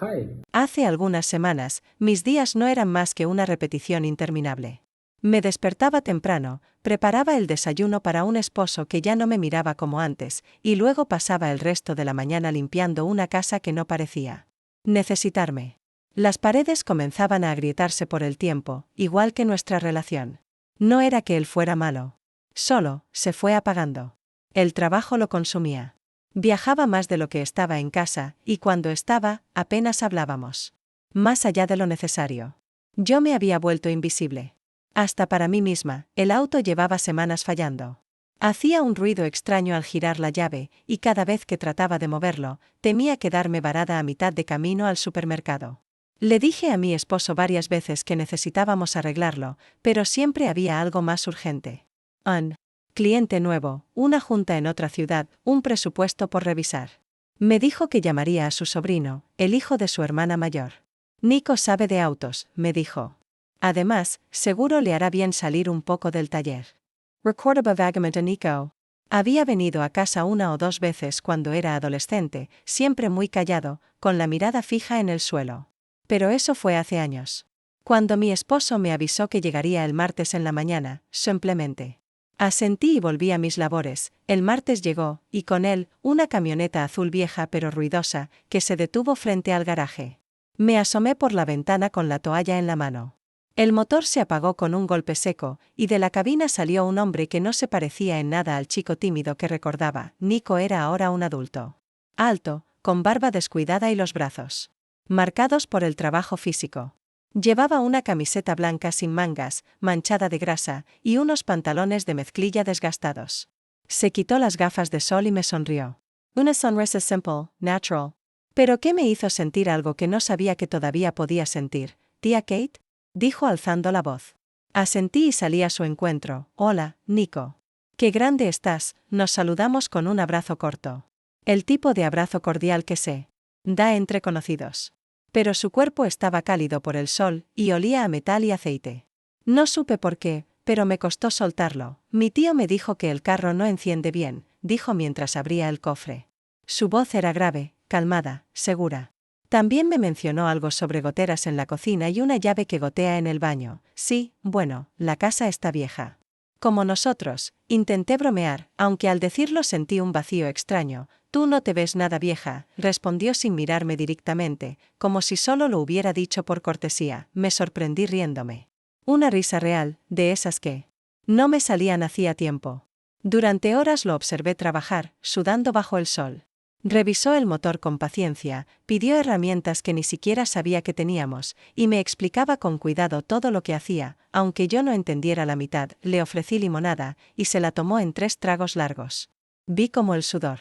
Hi. Hace algunas semanas, mis días no eran más que una repetición interminable. Me despertaba temprano, preparaba el desayuno para un esposo que ya no me miraba como antes, y luego pasaba el resto de la mañana limpiando una casa que no parecía necesitarme. Las paredes comenzaban a agrietarse por el tiempo, igual que nuestra relación. No era que él fuera malo. Solo, se fue apagando. El trabajo lo consumía. Viajaba más de lo que estaba en casa, y cuando estaba, apenas hablábamos. Más allá de lo necesario. Yo me había vuelto invisible. Hasta para mí misma, el auto llevaba semanas fallando. Hacía un ruido extraño al girar la llave, y cada vez que trataba de moverlo, temía quedarme varada a mitad de camino al supermercado. Le dije a mi esposo varias veces que necesitábamos arreglarlo, pero siempre había algo más urgente. Un cliente nuevo, una junta en otra ciudad, un presupuesto por revisar. Me dijo que llamaría a su sobrino, el hijo de su hermana mayor. Nico sabe de autos, me dijo. Además, seguro le hará bien salir un poco del taller. Recordaba vagamente a Nico. Había venido a casa una o dos veces cuando era adolescente, siempre muy callado, con la mirada fija en el suelo. Pero eso fue hace años. Cuando mi esposo me avisó que llegaría el martes en la mañana, simplemente asentí y volví a mis labores. El martes llegó, y con él, una camioneta azul vieja pero ruidosa, que se detuvo frente al garaje. Me asomé por la ventana con la toalla en la mano. El motor se apagó con un golpe seco, y de la cabina salió un hombre que no se parecía en nada al chico tímido que recordaba. Nico era ahora un adulto. Alto, con barba descuidada y los brazos marcados por el trabajo físico. Llevaba una camiseta blanca sin mangas, manchada de grasa, y unos pantalones de mezclilla desgastados. Se quitó las gafas de sol y me sonrió. Una sonrisa simple, natural. ¿Pero qué me hizo sentir algo que no sabía que todavía podía sentir? ¿Tía Kate?, dijo alzando la voz. Asentí y salí a su encuentro. Hola, Nico. Qué grande estás, nos saludamos con un abrazo corto. El tipo de abrazo cordial que se da entre conocidos. Pero su cuerpo estaba cálido por el sol, y olía a metal y aceite. No supe por qué, pero me costó soltarlo. Mi tío me dijo que el carro no enciende bien, dijo mientras abría el cofre. Su voz era grave, calmada, segura. También me mencionó algo sobre goteras en la cocina y una llave que gotea en el baño. Sí, bueno, la casa está vieja. Como nosotros, intenté bromear, aunque al decirlo sentí un vacío extraño. Tú no te ves nada vieja, respondió sin mirarme directamente, como si solo lo hubiera dicho por cortesía. Me sorprendí riéndome. Una risa real, de esas que no me salían hacía tiempo. Durante horas lo observé trabajar, sudando bajo el sol. Revisó el motor con paciencia, pidió herramientas que ni siquiera sabía que teníamos, y me explicaba con cuidado todo lo que hacía. Aunque yo no entendiera la mitad, le ofrecí limonada, y se la tomó en 3 tragos largos. Vi cómo el sudor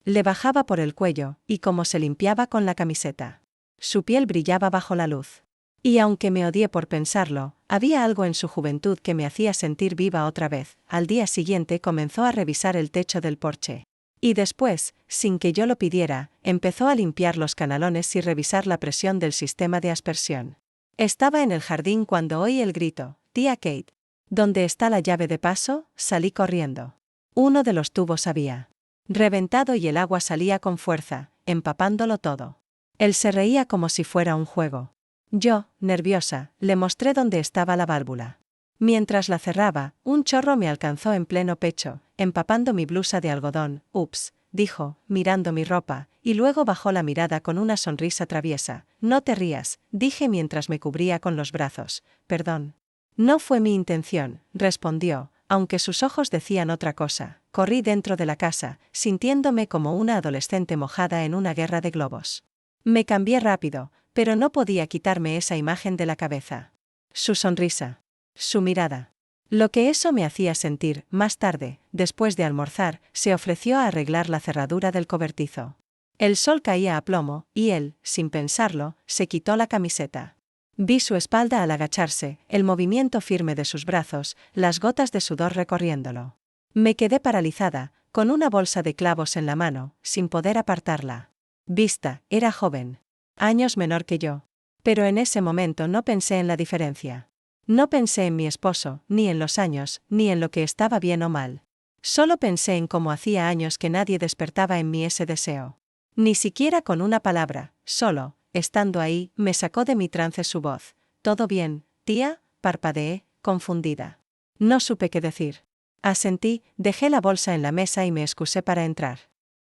le bajaba por el cuello, y cómo se limpiaba con la camiseta. Su piel brillaba bajo la luz. Y aunque me odié por pensarlo, había algo en su juventud que me hacía sentir viva otra vez. Al día siguiente comenzó a revisar el techo del porche. Y después, sin que yo lo pidiera, empezó a limpiar los canalones y revisar la presión del sistema de aspersión. Estaba en el jardín cuando oí el grito, «Tía Kate, ¿dónde está la llave de paso?». Salí corriendo. Uno de los tubos había reventado y el agua salía con fuerza, empapándolo todo. Él se reía como si fuera un juego. Yo, nerviosa, le mostré dónde estaba la válvula. Mientras la cerraba, un chorro me alcanzó en pleno pecho, empapando mi blusa de algodón. «Ups», dijo, mirando mi ropa, y luego bajó la mirada con una sonrisa traviesa. «No te rías», dije mientras me cubría con los brazos. «Perdón». «No fue mi intención», respondió, aunque sus ojos decían otra cosa. Corrí dentro de la casa, sintiéndome como una adolescente mojada en una guerra de globos. Me cambié rápido, pero no podía quitarme esa imagen de la cabeza. Su sonrisa. Su mirada. Lo que eso me hacía sentir. Más tarde, después de almorzar, se ofreció a arreglar la cerradura del cobertizo. El sol caía a plomo, y él, sin pensarlo, se quitó la camiseta. Vi su espalda al agacharse, el movimiento firme de sus brazos, las gotas de sudor recorriéndolo. Me quedé paralizada, con una bolsa de clavos en la mano, sin poder apartarla. Vista, era joven. Años menor que yo. Pero en ese momento no pensé en la diferencia. No pensé en mi esposo, ni en los años, ni en lo que estaba bien o mal. Solo pensé en cómo hacía años que nadie despertaba en mí ese deseo. Ni siquiera con una palabra, solo, estando ahí, me sacó de mi trance su voz. ¿Todo bien, tía? Parpadeé, confundida. No supe qué decir. Asentí, dejé la bolsa en la mesa y me excusé para entrar.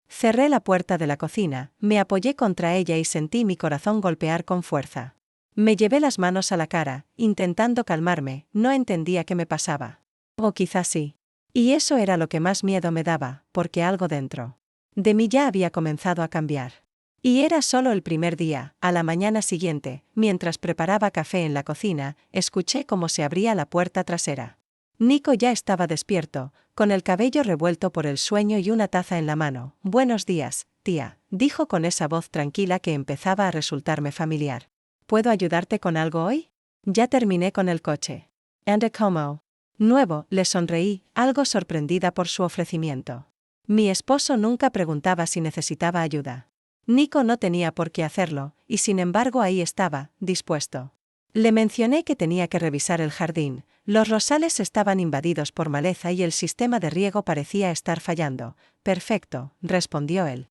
Cerré la puerta de la cocina, me apoyé contra ella y sentí mi corazón golpear con fuerza. Me llevé las manos a la cara, intentando calmarme, no entendía qué me pasaba. O quizás sí. Y eso era lo que más miedo me daba, porque algo dentro de mí ya había comenzado a cambiar. Y era solo el primer día. A la mañana siguiente, mientras preparaba café en la cocina, escuché cómo se abría la puerta trasera. Nico ya estaba despierto, con el cabello revuelto por el sueño y una taza en la mano. «Buenos días, tía», dijo con esa voz tranquila que empezaba a resultarme familiar. «¿Puedo ayudarte con algo hoy? Ya terminé con el coche». «And como nuevo», le sonreí, algo sorprendida por su ofrecimiento. Mi esposo nunca preguntaba si necesitaba ayuda. Nico no tenía por qué hacerlo, y sin embargo ahí estaba, dispuesto. Le mencioné que tenía que revisar el jardín. Los rosales estaban invadidos por maleza y el sistema de riego parecía estar fallando. «Perfecto», respondió él.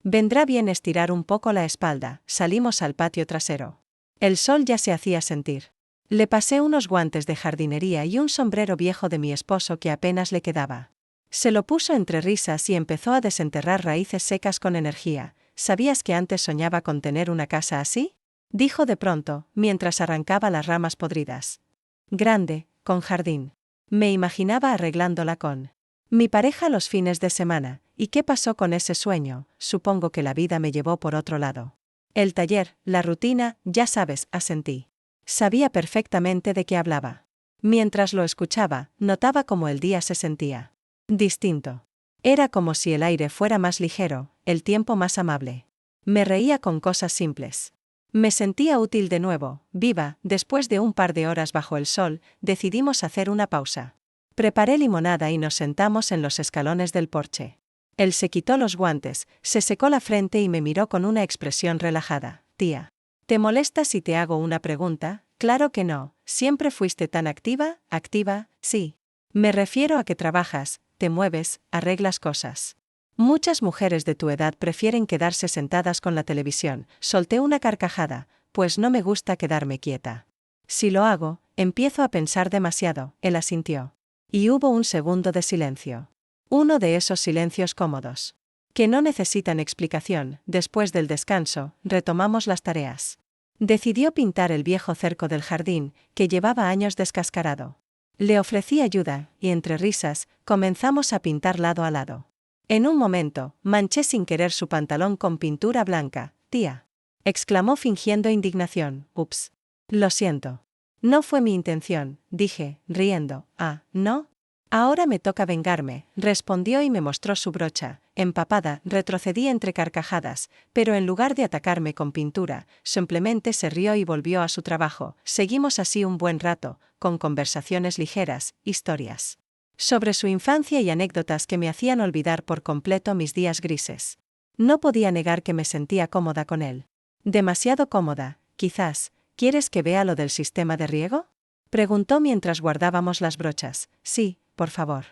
Vendrá bien estirar un poco la espalda». Salimos al patio trasero. El sol ya se hacía sentir. Le pasé unos guantes de jardinería y un sombrero viejo de mi esposo que apenas le quedaba. Se lo puso entre risas y empezó a desenterrar raíces secas con energía. «¿Sabías que antes soñaba con tener una casa así?», dijo de pronto, mientras arrancaba las ramas podridas. «Grande, con jardín. Me imaginaba arreglándola con mi pareja los fines de semana. ¿Y qué pasó con ese sueño? Supongo que la vida me llevó por otro lado». «El taller, la rutina, ya sabes», asentí. Sabía perfectamente de qué hablaba. Mientras lo escuchaba, notaba cómo el día se sentía distinto. Era como si el aire fuera más ligero, el tiempo más amable. Me reía con cosas simples. Me sentía útil de nuevo, viva. Después de un par de horas bajo el sol, decidimos hacer una pausa. Preparé limonada y nos sentamos en los escalones del porche. Él se quitó los guantes, se secó la frente y me miró con una expresión relajada. «Tía, ¿te molesta si te hago una pregunta?». «Claro que no. ¿Siempre fuiste tan activa?» «Activa, sí. Me refiero a que trabajas, te mueves, arreglas cosas». «Muchas mujeres de tu edad prefieren quedarse sentadas con la televisión». Solté una carcajada, pues no me gusta quedarme quieta. «Si lo hago, empiezo a pensar demasiado», él asintió. Y hubo un segundo de silencio. Uno de esos silencios cómodos, que no necesitan explicación. Después del descanso, retomamos las tareas. Decidió pintar el viejo cerco del jardín, que llevaba años descascarado. Le ofrecí ayuda, y entre risas, comenzamos a pintar lado a lado. En un momento, manché sin querer su pantalón con pintura blanca. «Tía», exclamó fingiendo indignación. «Ups. Lo siento. No fue mi intención», dije, riendo. «Ah, ¿no? Ahora me toca vengarme», respondió y me mostró su brocha. Empapada, retrocedí entre carcajadas, pero en lugar de atacarme con pintura, simplemente se rió y volvió a su trabajo. Seguimos así un buen rato, con conversaciones ligeras, historias sobre su infancia y anécdotas que me hacían olvidar por completo mis días grises. No podía negar que me sentía cómoda con él. Demasiado cómoda, quizás. «¿Quieres que vea lo del sistema de riego?», preguntó mientras guardábamos las brochas. «Sí, por favor.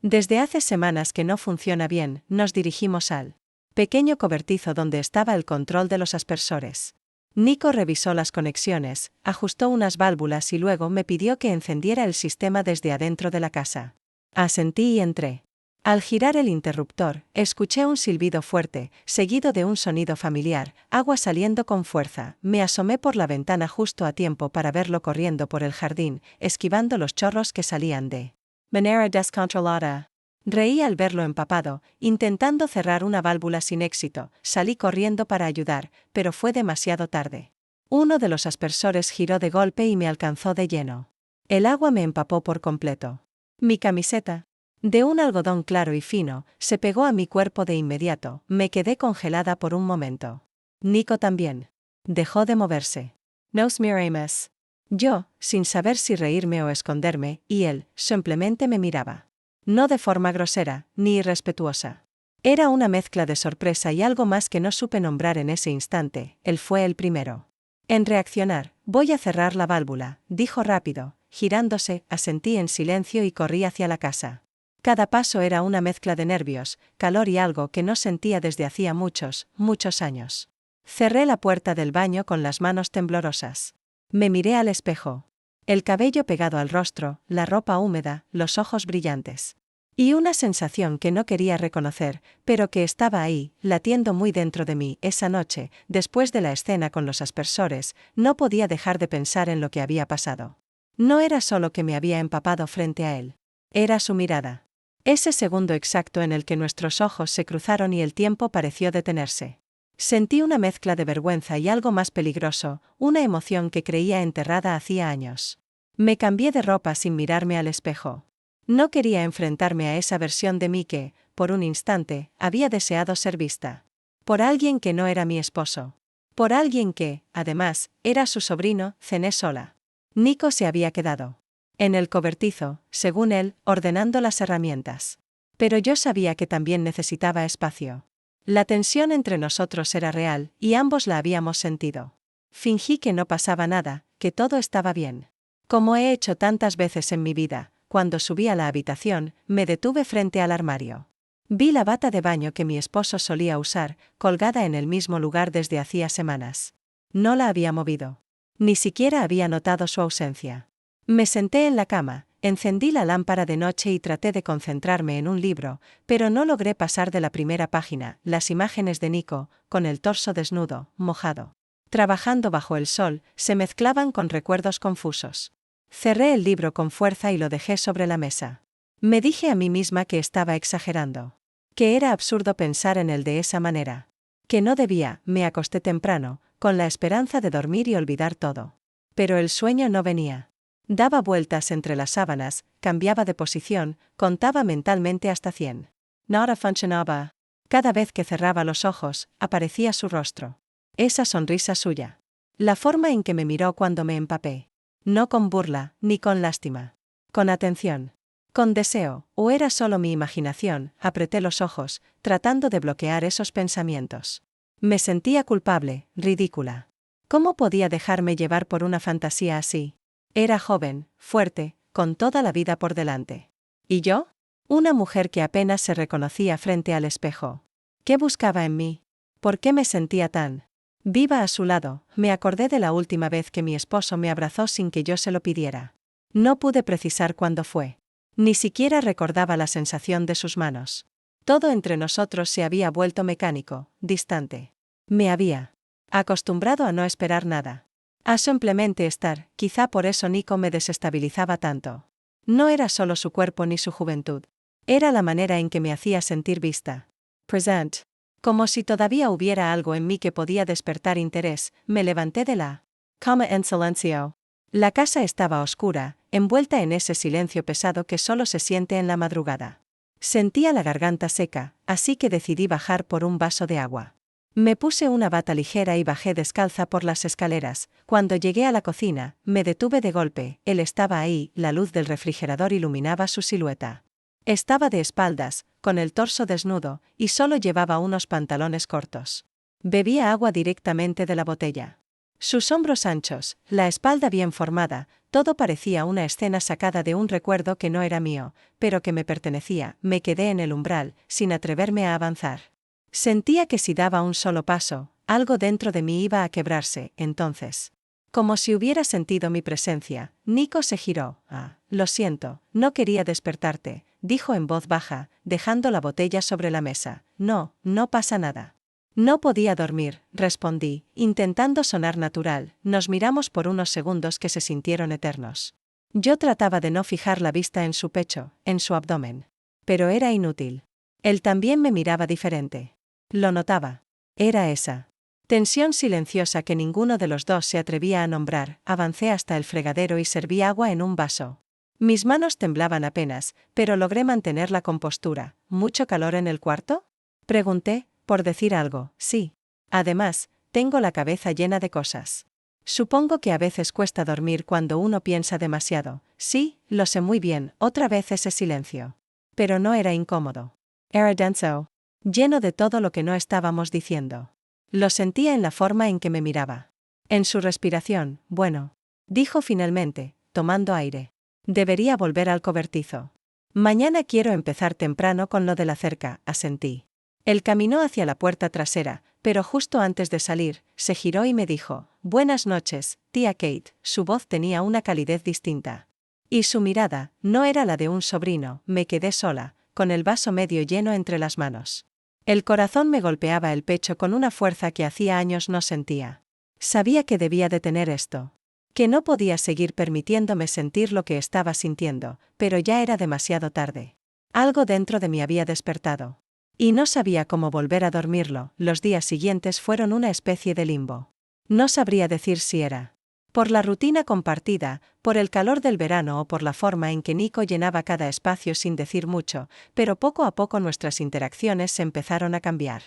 Desde hace semanas que no funciona bien». Nos dirigimos al pequeño cobertizo donde estaba el control de los aspersores. Nico revisó las conexiones, ajustó unas válvulas y luego me pidió que encendiera el sistema desde adentro de la casa. Asentí y entré. Al girar el interruptor, escuché un silbido fuerte, seguido de un sonido familiar, agua saliendo con fuerza. Me asomé por la ventana justo a tiempo para verlo corriendo por el jardín, esquivando los chorros que salían de manera descontrolada. Reí al verlo empapado, intentando cerrar una válvula sin éxito. Salí corriendo para ayudar, pero fue demasiado tarde. Uno de los aspersores giró de golpe y me alcanzó de lleno. El agua me empapó por completo. Mi camiseta, de un algodón claro y fino, se pegó a mi cuerpo de inmediato. Me quedé congelada por un momento. Nico también. Dejó de moverse. «Nos miramos». Yo, sin saber si reírme o esconderme, y él, simplemente me miraba. No de forma grosera, ni irrespetuosa. Era una mezcla de sorpresa y algo más que no supe nombrar en ese instante. Él fue el primero en reaccionar. «Voy a cerrar la válvula», dijo rápido. Girándose, asentí en silencio y corrí hacia la casa. Cada paso era una mezcla de nervios, calor y algo que no sentía desde hacía muchos, muchos años. Cerré la puerta del baño con las manos temblorosas. Me miré al espejo. El cabello pegado al rostro, la ropa húmeda, los ojos brillantes. Y una sensación que no quería reconocer, pero que estaba ahí, latiendo muy dentro de mí. Esa noche, después de la escena con los aspersores, no podía dejar de pensar en lo que había pasado. No era solo que me había empapado frente a él. Era su mirada. Ese segundo exacto en el que nuestros ojos se cruzaron y el tiempo pareció detenerse. Sentí una mezcla de vergüenza y algo más peligroso, una emoción que creía enterrada hacía años. Me cambié de ropa sin mirarme al espejo. No quería enfrentarme a esa versión de mí que, por un instante, había deseado ser vista. Por alguien que no era mi esposo. Por alguien que, además, era su sobrino. Cené sola. Nico se había quedado en el cobertizo, según él, ordenando las herramientas. Pero yo sabía que también necesitaba espacio. La tensión entre nosotros era real, y ambos la habíamos sentido. Fingí que no pasaba nada, que todo estaba bien. Como he hecho tantas veces en mi vida, cuando subí a la habitación, me detuve frente al armario. Vi la bata de baño que mi esposo solía usar, colgada en el mismo lugar desde hacía semanas. No la había movido. Ni siquiera había notado su ausencia. Me senté en la cama, encendí la lámpara de noche y traté de concentrarme en un libro, pero no logré pasar de la primera página. Las imágenes de Nico, con el torso desnudo, mojado, trabajando bajo el sol, se mezclaban con recuerdos confusos. Cerré el libro con fuerza y lo dejé sobre la mesa. Me dije a mí misma que estaba exagerando. Que era absurdo pensar en él de esa manera. Que no debía. Me acosté temprano, con la esperanza de dormir y olvidar todo. Pero el sueño no venía. Daba vueltas entre las sábanas, cambiaba de posición, contaba mentalmente hasta 100. Nada funcionaba. Cada vez que cerraba los ojos, aparecía su rostro. Esa sonrisa suya. La forma en que me miró cuando me empapé. No con burla, ni con lástima. Con atención. Con deseo, o era solo mi imaginación. Apreté los ojos, tratando de bloquear esos pensamientos. Me sentía culpable, ridícula. ¿Cómo podía dejarme llevar por una fantasía así? Era joven, fuerte, con toda la vida por delante. ¿Y yo? Una mujer que apenas se reconocía frente al espejo. ¿Qué buscaba en mí? ¿Por qué me sentía tan viva a su lado? Me acordé de la última vez que mi esposo me abrazó sin que yo se lo pidiera. No pude precisar cuándo fue. Ni siquiera recordaba la sensación de sus manos. Todo entre nosotros se había vuelto mecánico, distante. Me había acostumbrado a no esperar nada. A simplemente estar. Quizá por eso Nico me desestabilizaba tanto. No era solo su cuerpo ni su juventud. Era la manera en que me hacía sentir vista. Present. Como si todavía hubiera algo en mí que podía despertar interés. Me levanté de la cama en silencio. La casa estaba oscura, envuelta en ese silencio pesado que solo se siente en la madrugada. Sentía la garganta seca, así que decidí bajar por un vaso de agua. Me puse una bata ligera y bajé descalza por las escaleras. Cuando llegué a la cocina, me detuve de golpe. Él estaba ahí, la luz del refrigerador iluminaba su silueta. Estaba de espaldas, con el torso desnudo, y solo llevaba unos pantalones cortos. Bebía agua directamente de la botella. Sus hombros anchos, la espalda bien formada, todo parecía una escena sacada de un recuerdo que no era mío, pero que me pertenecía. Me quedé en el umbral, sin atreverme a avanzar. Sentía que si daba un solo paso, algo dentro de mí iba a quebrarse. Entonces, como si hubiera sentido mi presencia, Nico se giró. Lo siento, no quería despertarte, dijo en voz baja, dejando la botella sobre la mesa. No, no pasa nada. No podía dormir, respondí, intentando sonar natural. Nos miramos por unos segundos que se sintieron eternos. Yo trataba de no fijar la vista en su pecho, en su abdomen. Pero era inútil. Él también me miraba diferente. Lo notaba. Era esa tensión silenciosa que ninguno de los dos se atrevía a nombrar. Avancé hasta el fregadero y serví agua en un vaso. Mis manos temblaban apenas, pero logré mantener la compostura. ¿Mucho calor en el cuarto? Pregunté, por decir algo. Sí. Además, tengo la cabeza llena de cosas. Supongo que a veces cuesta dormir cuando uno piensa demasiado. Sí, lo sé muy bien. Otra vez ese silencio. Pero no era incómodo. Era denso. Lleno de todo lo que no estábamos diciendo. Lo sentía en la forma en que me miraba. En su respiración. Bueno, dijo finalmente, tomando aire. Debería volver al cobertizo. Mañana quiero empezar temprano con lo de la cerca, asentí. Él caminó hacia la puerta trasera, Pero justo antes de salir, se giró y me dijo: «Buenas noches, tía Kate». Su voz tenía una calidez distinta. Y su mirada no era la de un sobrino. Me quedé sola, con el vaso medio lleno entre las manos. El corazón me golpeaba el pecho con una fuerza que hacía años no sentía. Sabía que debía detener esto. Que no podía seguir permitiéndome sentir lo que estaba sintiendo, pero ya era demasiado tarde. Algo dentro de mí había despertado. Y no sabía cómo volver a dormirlo. Los días siguientes fueron una especie de limbo. No sabría decir si era por la rutina compartida, por el calor del verano o por la forma en que Nico llenaba cada espacio sin decir mucho, pero poco a poco nuestras interacciones se empezaron a cambiar.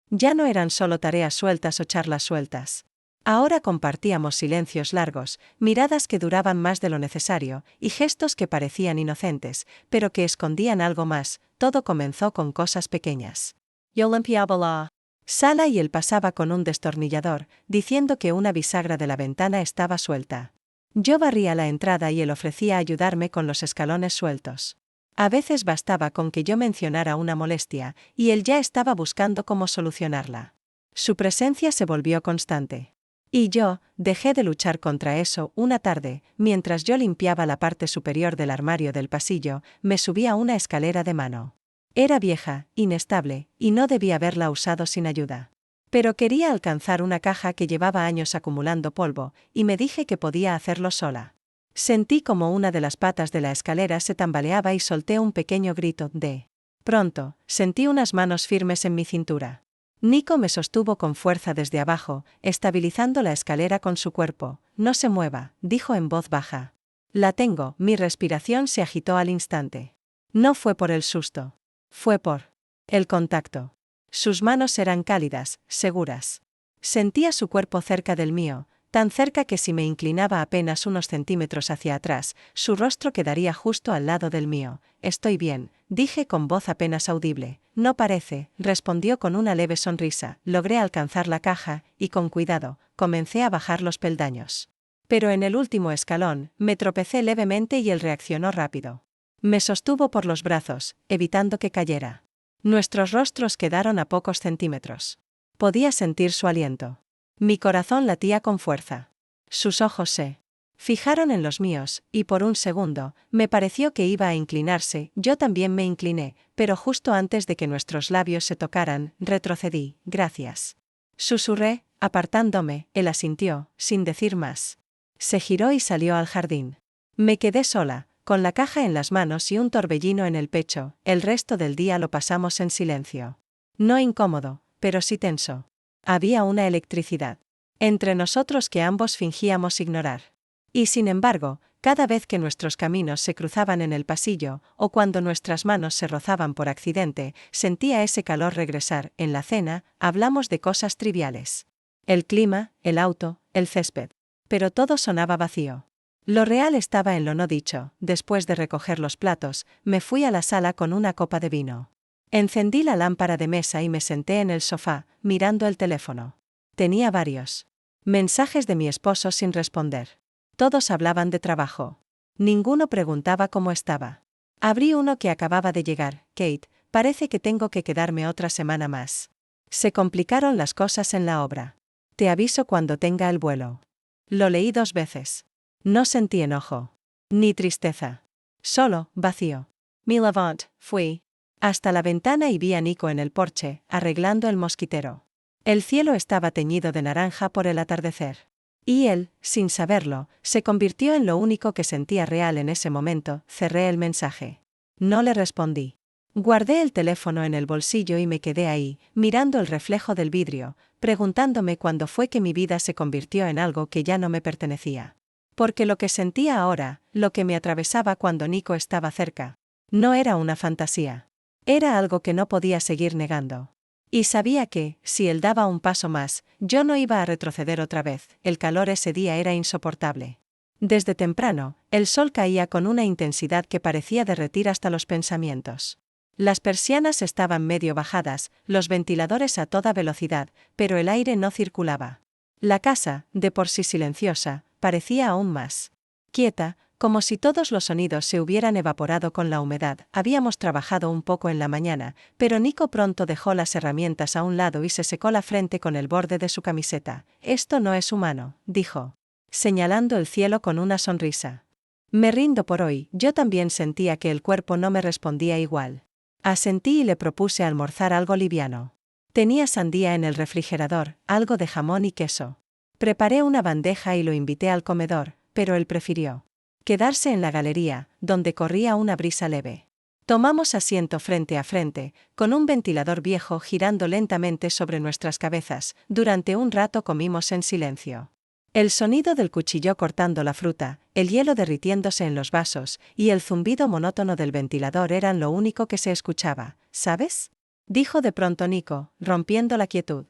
Ya no eran solo tareas sueltas o charlas sueltas. Ahora compartíamos silencios largos, miradas que duraban más de lo necesario, y gestos que parecían inocentes, pero que escondían algo más. Todo comenzó con cosas pequeñas. Yo limpiaba la sala y él pasaba con un destornillador, diciendo que una bisagra de la ventana estaba suelta. Yo barría la entrada y él ofrecía ayudarme con los escalones sueltos. A veces bastaba con que yo mencionara una molestia, y él ya estaba buscando cómo solucionarla. Su presencia se volvió constante. Y yo dejé de luchar contra eso. Una tarde, mientras yo limpiaba la parte superior del armario del pasillo, me subí a una escalera de mano. Era vieja, inestable, y no debía haberla usado sin ayuda. Pero quería alcanzar una caja que llevaba años acumulando polvo, y me dije que podía hacerlo sola. Sentí como una de las patas de la escalera se tambaleaba y solté un pequeño grito de pronto, sentí unas manos firmes en mi cintura. Nico me sostuvo con fuerza desde abajo, estabilizando la escalera con su cuerpo. «No se mueva», dijo en voz baja. «La tengo». Mi respiración se agitó al instante. No fue por el susto. Fue por el contacto. Sus manos eran cálidas, seguras. Sentía su cuerpo cerca del mío, tan cerca que si me inclinaba apenas unos centímetros hacia atrás, su rostro quedaría justo al lado del mío. «Estoy bien», dije con voz apenas audible. «No parece», respondió con una leve sonrisa. Logré alcanzar la caja, y con cuidado, comencé a bajar los peldaños. Pero en el último escalón, me tropecé levemente y él reaccionó rápido. Me sostuvo por los brazos, evitando que cayera. Nuestros rostros quedaron a pocos centímetros. Podía sentir su aliento. Mi corazón latía con fuerza. Sus ojos se fijaron en los míos, y por un segundo, me pareció que iba a inclinarse. Yo también me incliné, pero justo antes de que nuestros labios se tocaran, retrocedí. «Gracias», susurré, apartándome. Él asintió, sin decir más. Se giró y salió al jardín. Me quedé sola, con la caja en las manos y un torbellino en el pecho. El resto del día lo pasamos en silencio. No incómodo, pero sí tenso. Había una electricidad entre nosotros que ambos fingíamos ignorar. Y sin embargo, cada vez que nuestros caminos se cruzaban en el pasillo, o cuando nuestras manos se rozaban por accidente, sentía ese calor regresar. En la cena, hablamos de cosas triviales. El clima, el auto, el césped. Pero todo sonaba vacío. Lo real estaba en lo no dicho. Después de recoger los platos, me fui a la sala con una copa de vino. Encendí la lámpara de mesa y me senté en el sofá, mirando el teléfono. Tenía varios mensajes de mi esposo sin responder. Todos hablaban de trabajo. Ninguno preguntaba cómo estaba. Abrí uno que acababa de llegar. «Kate, parece que tengo que quedarme otra semana más. Se complicaron las cosas en la obra. Te aviso cuando tenga el vuelo». Lo leí 2 veces. No sentí enojo. Ni tristeza. Solo vacío. Me levanté, fui hasta la ventana y vi a Nico en el porche, arreglando el mosquitero. El cielo estaba teñido de naranja por el atardecer. Y él, sin saberlo, se convirtió en lo único que sentía real en ese momento. Cerré el mensaje. No le respondí. Guardé el teléfono en el bolsillo y me quedé ahí, mirando el reflejo del vidrio, preguntándome cuándo fue que mi vida se convirtió en algo que ya no me pertenecía. Porque lo que sentía ahora, lo que me atravesaba cuando Nico estaba cerca, no era una fantasía. Era algo que no podía seguir negando. Y sabía que, si él daba un paso más, yo no iba a retroceder otra vez. El calor ese día era insoportable. Desde temprano, el sol caía con una intensidad que parecía derretir hasta los pensamientos. Las persianas estaban medio bajadas, los ventiladores a toda velocidad, pero el aire no circulaba. La casa, de por sí silenciosa, parecía aún más quieta, como si todos los sonidos se hubieran evaporado con la humedad. Habíamos trabajado un poco en la mañana, pero Nico pronto dejó las herramientas a un lado y se secó la frente con el borde de su camiseta. Esto no es humano, dijo, señalando el cielo con una sonrisa. Me rindo por hoy. Yo también sentía que el cuerpo no me respondía igual. Asentí y le propuse almorzar algo liviano. Tenía sandía en el refrigerador, algo de jamón y queso. Preparé una bandeja y lo invité al comedor, pero él prefirió quedarse en la galería, donde corría una brisa leve. Tomamos asiento frente a frente, con un ventilador viejo girando lentamente sobre nuestras cabezas. Durante un rato comimos en silencio. El sonido del cuchillo cortando la fruta, el hielo derritiéndose en los vasos, y el zumbido monótono del ventilador eran lo único que se escuchaba, ¿sabes? Dijo de pronto Nico, rompiendo la quietud.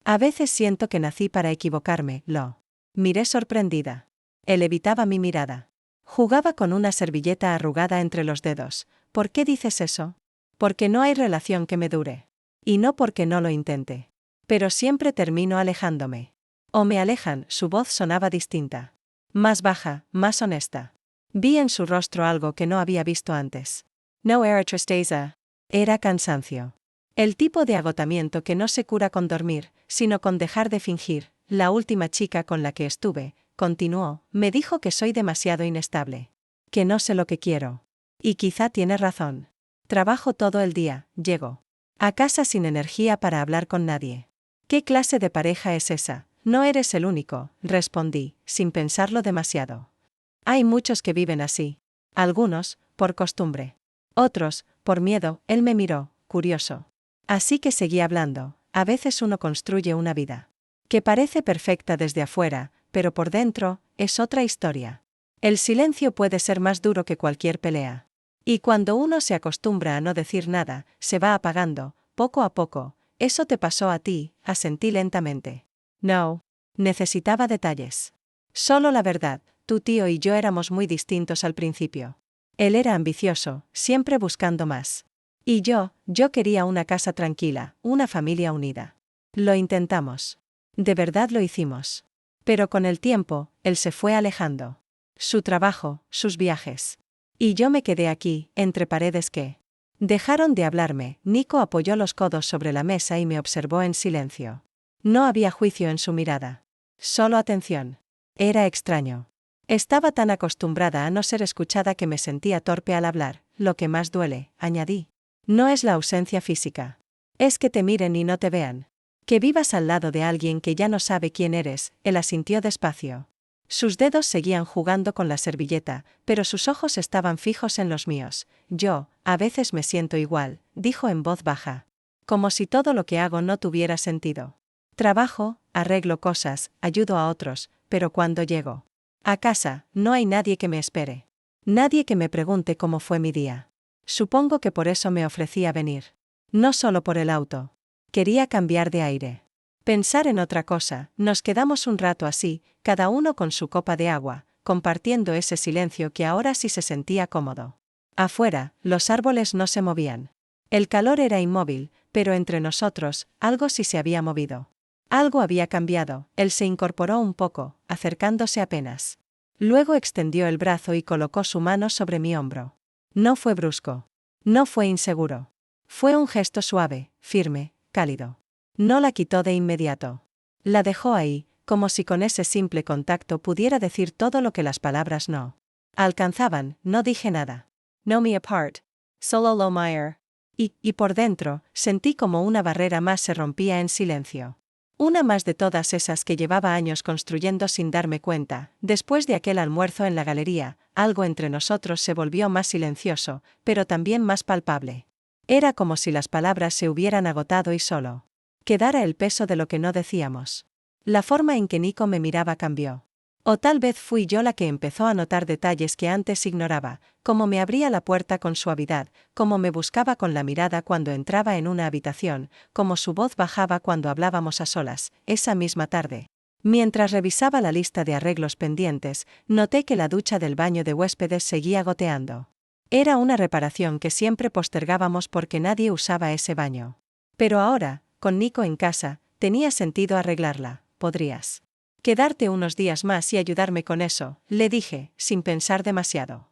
A veces siento que nací para equivocarme, lo miré sorprendida. Él evitaba mi mirada. Jugaba con una servilleta arrugada entre los dedos. ¿Por qué dices eso? Porque no hay relación que me dure. Y no porque no lo intente. Pero siempre termino alejándome. O me alejan. Su voz sonaba distinta. Más baja, más honesta. Vi en su rostro algo que no había visto antes. No era tristeza. Era cansancio. El tipo de agotamiento que no se cura con dormir, sino con dejar de fingir. La última chica con la que estuve, continuó, me dijo que soy demasiado inestable. Que no sé lo que quiero. Y quizá tiene razón. Trabajo todo el día, llego a casa sin energía para hablar con nadie. ¿Qué clase de pareja es esa? No eres el único, respondí, sin pensarlo demasiado. Hay muchos que viven así. Algunos, por costumbre. Otros, por miedo. Él me miró, curioso. Así que seguí hablando. A veces uno construye una vida que parece perfecta desde afuera, pero por dentro, es otra historia. El silencio puede ser más duro que cualquier pelea. Y cuando uno se acostumbra a no decir nada, se va apagando, poco a poco. Eso te pasó a ti, asentí lentamente. No. Necesitaba detalles. Solo la verdad, tu tío y yo éramos muy distintos al principio. Él era ambicioso, siempre buscando más. Y yo quería una casa tranquila, una familia unida. Lo intentamos. De verdad lo hicimos. Pero con el tiempo, él se fue alejando. Su trabajo, sus viajes. Y yo me quedé aquí, entre paredes que dejaron de hablarme. Nico apoyó los codos sobre la mesa y me observó en silencio. No había juicio en su mirada. Solo atención. Era extraño. Estaba tan acostumbrada a no ser escuchada que me sentía torpe al hablar. Lo que más duele, añadí. No es la ausencia física. Es que te miren y no te vean. Que vivas al lado de alguien que ya no sabe quién eres. Él asintió despacio. Sus dedos seguían jugando con la servilleta, pero sus ojos estaban fijos en los míos. Yo, a veces me siento igual, dijo en voz baja. Como si todo lo que hago no tuviera sentido. Trabajo, arreglo cosas, ayudo a otros, pero cuando llego a casa, no hay nadie que me espere. Nadie que me pregunte cómo fue mi día. Supongo que por eso me ofrecía venir. No solo por el auto. Quería cambiar de aire. Pensar en otra cosa. Nos quedamos un rato así, cada uno con su copa de agua, compartiendo ese silencio que ahora sí se sentía cómodo. Afuera, los árboles no se movían. El calor era inmóvil, pero entre nosotros, algo sí se había movido. Algo había cambiado. Él se incorporó un poco, acercándose apenas. Luego extendió el brazo y colocó su mano sobre mi hombro. No fue brusco. No fue inseguro. Fue un gesto suave, firme, cálido. No la quitó de inmediato. La dejó ahí, como si con ese simple contacto pudiera decir todo lo que las palabras no alcanzaban. No dije nada. No me apart. Solo lo mire. Y por dentro, sentí como una barrera más se rompía en silencio. Una más de todas esas que llevaba años construyendo sin darme cuenta. Después de aquel almuerzo en la galería, algo entre nosotros se volvió más silencioso, pero también más palpable. Era como si las palabras se hubieran agotado y solo quedara el peso de lo que no decíamos. La forma en que Nico me miraba cambió. O tal vez fui yo la que empezó a notar detalles que antes ignoraba, como me abría la puerta con suavidad, como me buscaba con la mirada cuando entraba en una habitación, como su voz bajaba cuando hablábamos a solas. Esa misma tarde, mientras revisaba la lista de arreglos pendientes, noté que la ducha del baño de huéspedes seguía goteando. Era una reparación que siempre postergábamos porque nadie usaba ese baño. Pero ahora, con Nico en casa, tenía sentido arreglarla. ¿Podrías Quedarte unos días más y ayudarme con eso, le dije, sin pensar demasiado.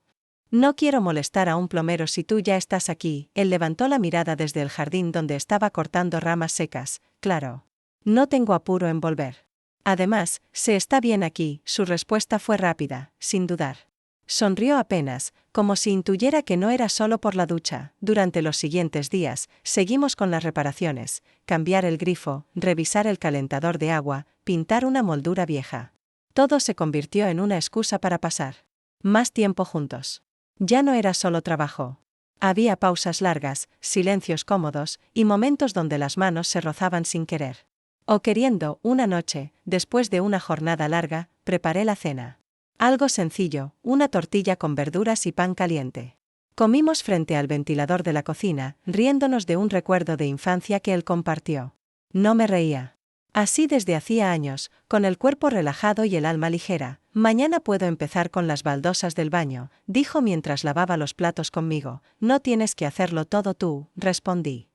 No quiero molestar a un plomero si tú ya estás aquí. Él levantó la mirada desde el jardín donde estaba cortando ramas secas. Claro. No tengo apuro en volver. Además, se está bien aquí. Su respuesta fue rápida, sin dudar. Sonrió apenas, como si intuyera que no era solo por la ducha. Durante los siguientes días, seguimos con las reparaciones: cambiar el grifo, revisar el calentador de agua, pintar una moldura vieja. Todo se convirtió en una excusa para pasar más tiempo juntos. Ya no era solo trabajo. Había pausas largas, silencios cómodos, y momentos donde las manos se rozaban sin querer. O queriendo. Una noche, después de una jornada larga, preparé la cena. Algo sencillo: una tortilla con verduras y pan caliente. Comimos frente al ventilador de la cocina, riéndonos de un recuerdo de infancia que él compartió. No me reía. Así desde hacía años, con el cuerpo relajado y el alma ligera. Mañana puedo empezar con las baldosas del baño, dijo mientras lavaba los platos conmigo. No tienes que hacerlo todo tú, respondí.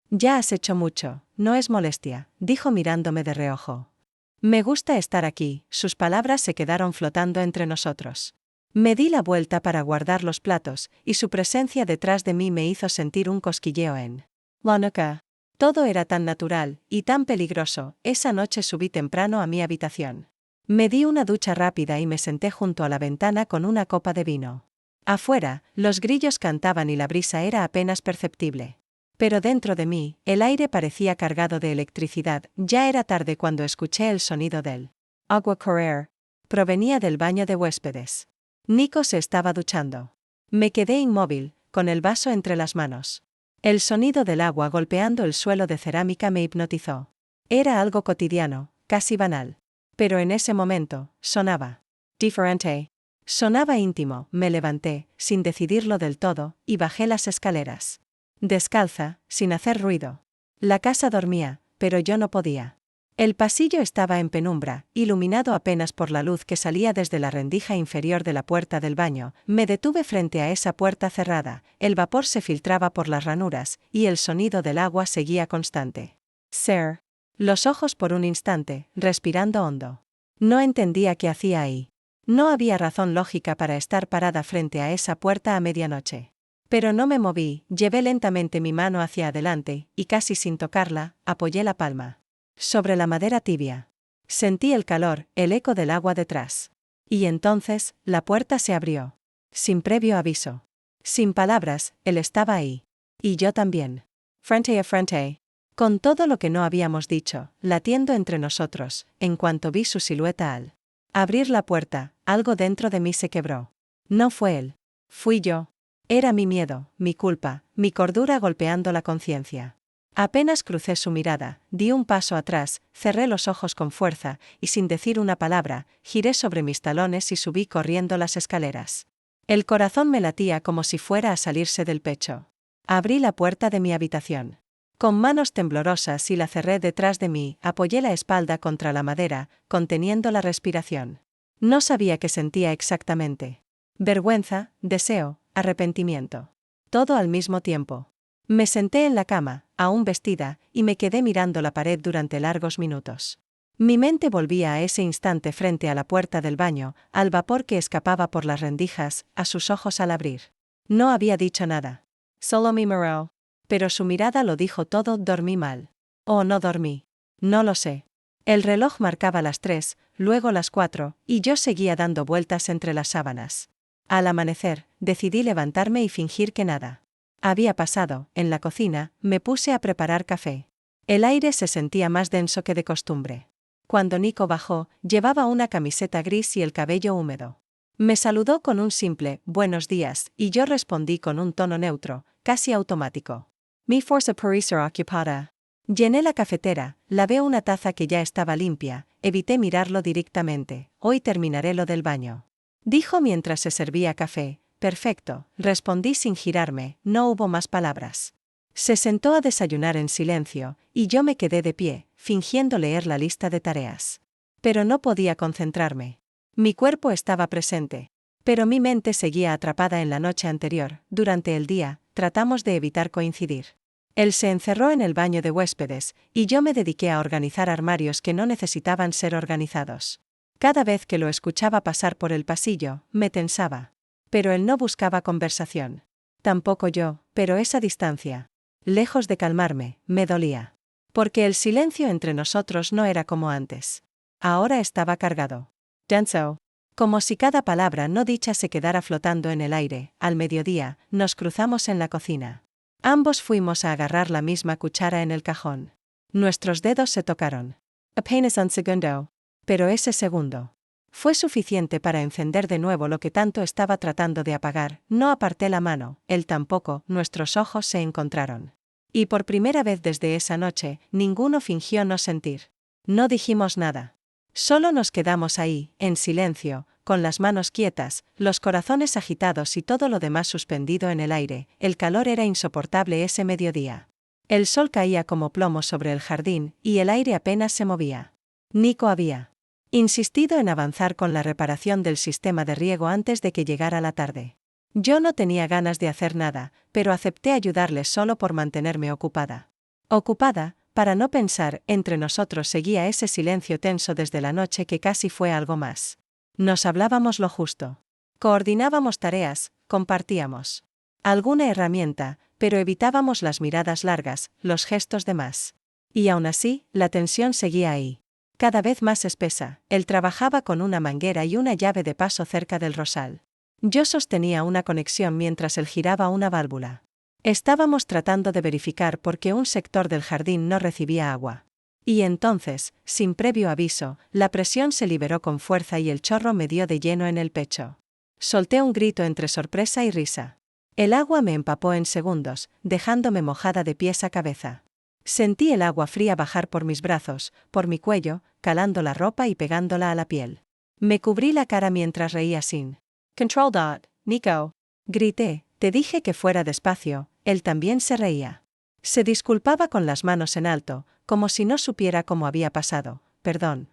Ya has hecho mucho, no es molestia, dijo mirándome de reojo. Me gusta estar aquí. Sus palabras se quedaron flotando entre nosotros. Me di la vuelta para guardar los platos, y su presencia detrás de mí me hizo sentir un cosquilleo en la nuca. Todo era tan natural, y tan peligroso. Esa noche subí temprano a mi habitación. Me di una ducha rápida y me senté junto a la ventana con una copa de vino. Afuera, los grillos cantaban y la brisa era apenas perceptible. Pero dentro de mí, el aire parecía cargado de electricidad. Ya era tarde cuando escuché el sonido del agua correr. Provenía del baño de huéspedes. Nico se estaba duchando. Me quedé inmóvil, con el vaso entre las manos. El sonido del agua golpeando el suelo de cerámica me hipnotizó. Era algo cotidiano, casi banal. Pero en ese momento, sonaba diferente. Sonaba íntimo. Me levanté, sin decidirlo del todo, y bajé las escaleras. Descalza, sin hacer ruido. La casa dormía, pero yo no podía. El pasillo estaba en penumbra, iluminado apenas por la luz que salía desde la rendija inferior de la puerta del baño. Me detuve frente a esa puerta cerrada. El vapor se filtraba por las ranuras, y el sonido del agua seguía constante. Sir. Los ojos por un instante, respirando hondo. No entendía qué hacía ahí. No había razón lógica para estar parada frente a esa puerta a medianoche. Pero no me moví. Llevé lentamente mi mano hacia adelante, y casi sin tocarla, apoyé la palma sobre la madera tibia. Sentí el calor, el eco del agua detrás. Y entonces, la puerta se abrió. Sin previo aviso. Sin palabras, él estaba ahí. Y yo también. Frente a frente. Con todo lo que no habíamos dicho, latiendo entre nosotros. En cuanto vi su silueta al abrir la puerta, algo dentro de mí se quebró. No fue él. Fui yo. Era mi miedo, mi culpa, mi cordura golpeando la conciencia. Apenas crucé su mirada, di un paso atrás, cerré los ojos con fuerza, y sin decir una palabra, giré sobre mis talones y subí corriendo las escaleras. El corazón me latía como si fuera a salirse del pecho. Abrí la puerta de mi habitación. Con manos temblorosas y la cerré detrás de mí, apoyé la espalda contra la madera, conteniendo la respiración. No sabía qué sentía exactamente. Vergüenza, deseo, arrepentimiento. Todo al mismo tiempo. Me senté en la cama, aún vestida, y me quedé mirando la pared durante largos minutos. Mi mente volvía a ese instante frente a la puerta del baño, al vapor que escapaba por las rendijas, a sus ojos al abrir. No había dicho nada. Solo me miró. Pero su mirada lo dijo todo. Dormí mal. O no dormí. No lo sé. El reloj marcaba las 3, luego las 4, y yo seguía dando vueltas entre las sábanas. Al amanecer, decidí levantarme y fingir que nada había pasado. En la cocina, me puse a preparar café. El aire se sentía más denso que de costumbre. Cuando Nico bajó, llevaba una camiseta gris y el cabello húmedo. Me saludó con un simple «buenos días», y yo respondí con un tono neutro, casi automático. Mi forza parecer ocupada. Llené la cafetera, lavé una taza que ya estaba limpia, evité mirarlo directamente. Hoy terminaré lo del baño, dijo mientras se servía café. Perfecto, respondí sin girarme. No hubo más palabras. Se sentó a desayunar en silencio, y yo me quedé de pie, fingiendo leer la lista de tareas. Pero no podía concentrarme. Mi cuerpo estaba presente, pero mi mente seguía atrapada en la noche anterior. Durante el día, tratamos de evitar coincidir. Él se encerró en el baño de huéspedes, y yo me dediqué a organizar armarios que no necesitaban ser organizados. Cada vez que lo escuchaba pasar por el pasillo, me tensaba. Pero él no buscaba conversación. Tampoco yo, pero esa distancia, lejos de calmarme, me dolía. Porque el silencio entre nosotros no era como antes. Ahora estaba cargado. Denso. Como si cada palabra no dicha se quedara flotando en el aire. Al mediodía, nos cruzamos en la cocina. Ambos fuimos a agarrar la misma cuchara en el cajón. Nuestros dedos se tocaron. Apenas un segundo. Pero ese segundo fue suficiente para encender de nuevo lo que tanto estaba tratando de apagar. No aparté la mano, él tampoco, nuestros ojos se encontraron. Y por primera vez desde esa noche, ninguno fingió no sentir. No dijimos nada. Solo nos quedamos ahí, en silencio, con las manos quietas, los corazones agitados y todo lo demás suspendido en el aire. El calor era insoportable ese mediodía. El sol caía como plomo sobre el jardín, y el aire apenas se movía. Nico había insistido en avanzar con la reparación del sistema de riego antes de que llegara la tarde. Yo no tenía ganas de hacer nada, pero acepté ayudarles solo por mantenerme ocupada. Ocupada, para no pensar, entre nosotros seguía ese silencio tenso desde la noche que casi fue algo más. Nos hablábamos lo justo. Coordinábamos tareas, compartíamos alguna herramienta, pero evitábamos las miradas largas, los gestos de más. Y aún así, la tensión seguía ahí. Cada vez más espesa. Él trabajaba con una manguera y una llave de paso cerca del rosal. Yo sostenía una conexión mientras él giraba una válvula. Estábamos tratando de verificar por qué un sector del jardín no recibía agua. Y entonces, sin previo aviso, la presión se liberó con fuerza y el chorro me dio de lleno en el pecho. Solté un grito entre sorpresa y risa. El agua me empapó en segundos, dejándome mojada de pies a cabeza. Sentí el agua fría bajar por mis brazos, por mi cuello, calando la ropa y pegándola a la piel. Me cubrí la cara mientras reía sin control. Nico. Grité, te dije que fuera despacio. Él también se reía. Se disculpaba con las manos en alto, como si no supiera cómo había pasado. Perdón.